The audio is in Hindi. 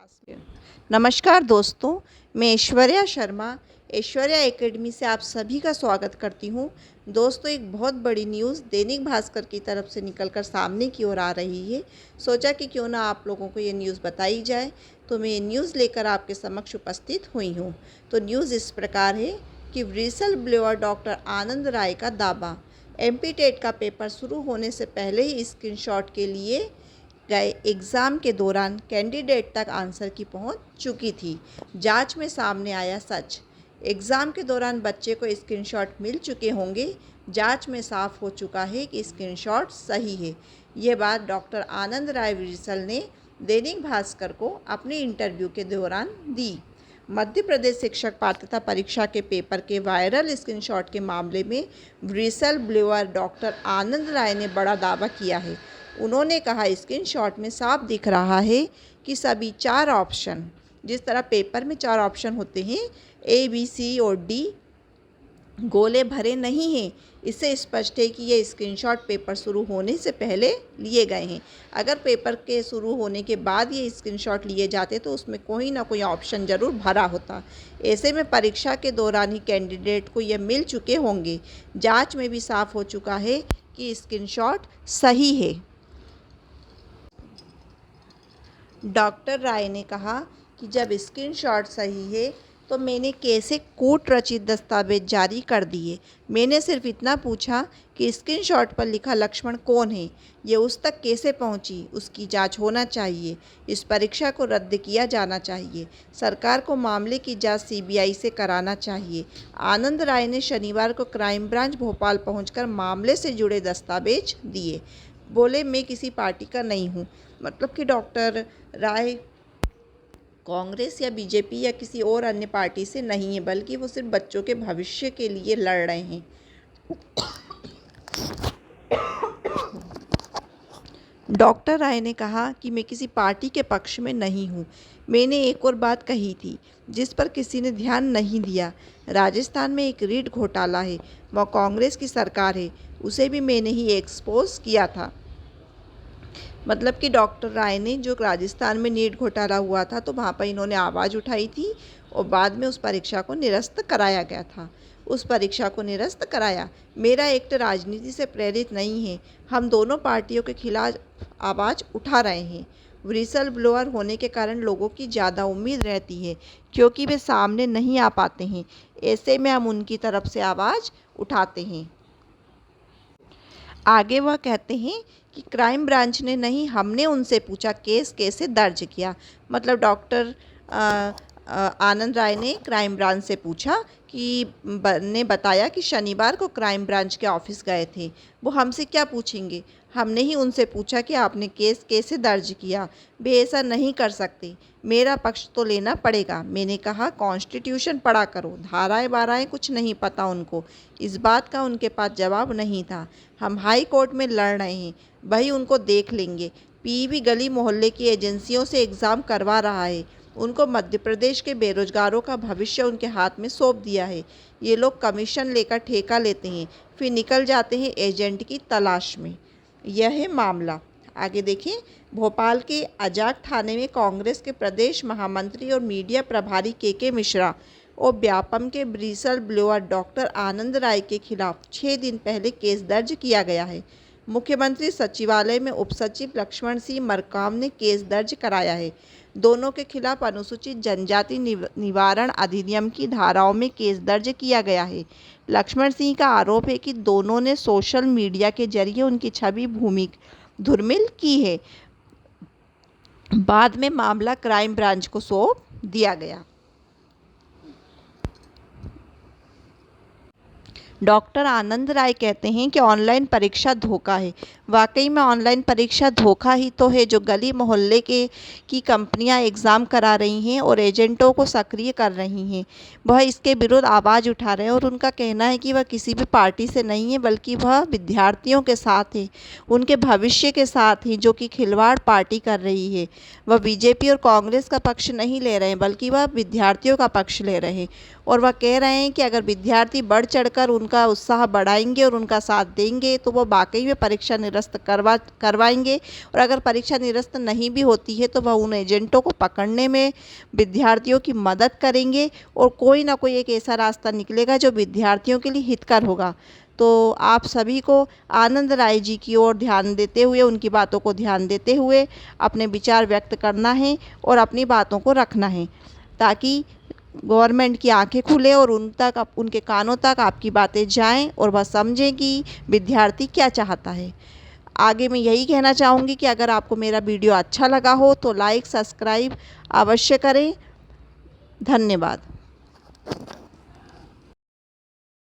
क्लास में। नमस्कार दोस्तों, मैं ऐश्वर्या शर्मा ऐश्वर्या एकेडमी से आप सभी का स्वागत करती हूँ। दोस्तों, एक बहुत बड़ी न्यूज़ दैनिक भास्कर की तरफ से निकलकर सामने की ओर आ रही है। सोचा कि क्यों ना आप लोगों को ये न्यूज़ बताई जाए, तो मैं ये न्यूज़ लेकर आपके समक्ष उपस्थित हुई हूँ। तो न्यूज़ इस प्रकार है कि व्हिसल ब्लोअर डॉक्टर आनंद राय का दावा, एमपी टेट का पेपर शुरू होने से पहले ही स्क्रीनशॉट के लिए गए एग्ज़ाम के दौरान कैंडिडेट तक आंसर की पहुंच चुकी थी। जांच में सामने आया सच। एग्ज़ाम के दौरान बच्चे को स्क्रीनशॉट मिल चुके होंगे। जांच में साफ हो चुका है कि स्क्रीनशॉट सही है। ये बात डॉक्टर आनंद राय व्हिसल ने दैनिक भास्कर को अपने इंटरव्यू के दौरान दी। मध्य प्रदेश शिक्षक पात्रता परीक्षा के पेपर के वायरल स्क्रीनशॉट के मामले में व्हिसल ब्लोअर डॉक्टर आनंद राय ने बड़ा दावा किया है। उन्होंने कहा, स्क्रीनशॉट में साफ दिख रहा है कि सभी 4 ऑप्शन, जिस तरह पेपर में 4 ऑप्शन होते हैं A, B, C और D, गोले भरे नहीं हैं। इससे स्पष्ट है कि ये स्क्रीनशॉट पेपर शुरू होने से पहले लिए गए हैं। अगर पेपर के शुरू होने के बाद ये स्क्रीनशॉट लिए जाते तो उसमें कोई ना कोई ऑप्शन ज़रूर भरा होता। ऐसे में परीक्षा के दौरान ही कैंडिडेट को ये मिल चुके होंगे। जांच में भी साफ हो चुका है कि स्क्रीनशॉट सही है। डॉक्टर राय ने कहा कि जब स्क्रीनशॉट सही है तो मैंने कैसे कूट रचित दस्तावेज जारी कर दिए। मैंने सिर्फ इतना पूछा कि स्क्रीनशॉट पर लिखा लक्ष्मण कौन है, ये उस तक कैसे पहुंची, उसकी जांच होना चाहिए। इस परीक्षा को रद्द किया जाना चाहिए। सरकार को मामले की जांच सीबीआई से कराना चाहिए। आनंद राय ने शनिवार को क्राइम ब्रांच भोपाल पहुंचकर मामले से जुड़े दस्तावेज दिए। बोले, मैं किसी पार्टी का नहीं हूँ। मतलब कि डॉक्टर राय कांग्रेस या बीजेपी या किसी और अन्य पार्टी से नहीं है, बल्कि वो सिर्फ बच्चों के भविष्य के लिए लड़ रहे हैं। डॉक्टर राय ने कहा कि मैं किसी पार्टी के पक्ष में नहीं हूँ। मैंने एक और बात कही थी जिस पर किसी ने ध्यान नहीं दिया। राजस्थान में एक रीट घोटाला है, वह कांग्रेस की सरकार है, उसे भी मैंने ही एक्सपोज किया था। मतलब कि डॉक्टर राय ने जो राजस्थान में नीट घोटाला हुआ था तो वहाँ पर इन्होंने आवाज़ उठाई थी और बाद में उस परीक्षा को निरस्त कराया गया था। उस परीक्षा को निरस्त कराया। मेरा एक्ट राजनीति से प्रेरित नहीं है। हम दोनों पार्टियों के खिलाफ आवाज़ उठा रहे हैं। व्हिसल ब्लोअर होने के कारण लोगों की ज़्यादा उम्मीद रहती है क्योंकि वे सामने नहीं आ पाते हैं। ऐसे में हम उनकी तरफ से आवाज़ उठाते हैं। आगे वह कहते हैं कि क्राइम ब्रांच ने नहीं, हमने उनसे पूछा केस कैसे दर्ज किया। मतलब डॉक्टर आनंद राय ने क्राइम ब्रांच से पूछा कि ने बताया कि शनिवार को क्राइम ब्रांच के ऑफिस गए थे। वो हमसे क्या पूछेंगे? हमने ही उनसे पूछा कि आपने केस कैसे दर्ज किया। वे ऐसा नहीं कर सकते, मेरा पक्ष तो लेना पड़ेगा। मैंने कहा, कॉन्स्टिट्यूशन पढ़ा करो, धाराएं बाराएं कुछ नहीं पता उनको। इस बात का उनके पास जवाब नहीं था। हम हाई कोर्ट में लड़ रहे हैं, वही उनको देख लेंगे। पीवी गली मोहल्ले की एजेंसियों से एग्ज़ाम करवा रहा है। उनको मध्य प्रदेश के बेरोजगारों का भविष्य उनके हाथ में सौंप दिया है। ये लोग कमीशन लेकर ठेका लेते हैं, फिर निकल जाते हैं एजेंट की तलाश में। यह है मामला। आगे देखिए, भोपाल के अजाक थाने में कांग्रेस के प्रदेश महामंत्री और मीडिया प्रभारी के मिश्रा और व्यापम के व्हिसल ब्लोअर डॉक्टर आनंद राय के खिलाफ 6 दिन पहले केस दर्ज किया गया है। मुख्यमंत्री सचिवालय में उपसचिव लक्ष्मण सिंह मरकाम ने केस दर्ज कराया है। दोनों के खिलाफ अनुसूचित जनजाति निवारण अधिनियम की धाराओं में केस दर्ज किया गया है। लक्ष्मण सिंह का आरोप है कि दोनों ने सोशल मीडिया के जरिए उनकी छवि धूमिल की है। बाद में मामला क्राइम ब्रांच को सौंप दिया गया। डॉक्टर आनंद राय कहते हैं कि ऑनलाइन परीक्षा धोखा है। वाकई में ऑनलाइन परीक्षा धोखा ही तो है। जो गली मोहल्ले की कंपनियां एग्ज़ाम करा रही हैं और एजेंटों को सक्रिय कर रही हैं, वह इसके विरुद्ध आवाज़ उठा रहे हैं। और उनका कहना है कि वह किसी भी पार्टी से नहीं है, बल्कि वह विद्यार्थियों के साथ है, उनके भविष्य के साथ ही, जो कि खिलवाड़ पार्टी कर रही है। वह बीजेपी और कांग्रेस का पक्ष नहीं ले रहे हैं, बल्कि वह विद्यार्थियों का पक्ष ले रहे हैं। और वह कह रहे हैं कि अगर विद्यार्थी बढ़ चढ़कर उनका उत्साह बढ़ाएंगे और उनका साथ देंगे तो वह वाकई में परीक्षा निरस्त निरस्त करवाएंगे। और अगर परीक्षा निरस्त नहीं भी होती है तो वह उन एजेंटों को पकड़ने में विद्यार्थियों की मदद करेंगे और कोई ना कोई एक ऐसा रास्ता निकलेगा जो विद्यार्थियों के लिए हितकर होगा। तो आप सभी को आनंद राय जी की ओर ध्यान देते हुए, उनकी बातों को ध्यान देते हुए अपने विचार व्यक्त करना है और अपनी बातों को रखना है, ताकि गवर्नमेंट की आंखें खुले और उनके कानों तक आपकी बातें जाएं और वह समझें कि विद्यार्थी क्या चाहता है। आगे मैं यही कहना चाहूँगी कि अगर आपको मेरा वीडियो अच्छा लगा हो तो लाइक सब्सक्राइब अवश्य करें। धन्यवाद।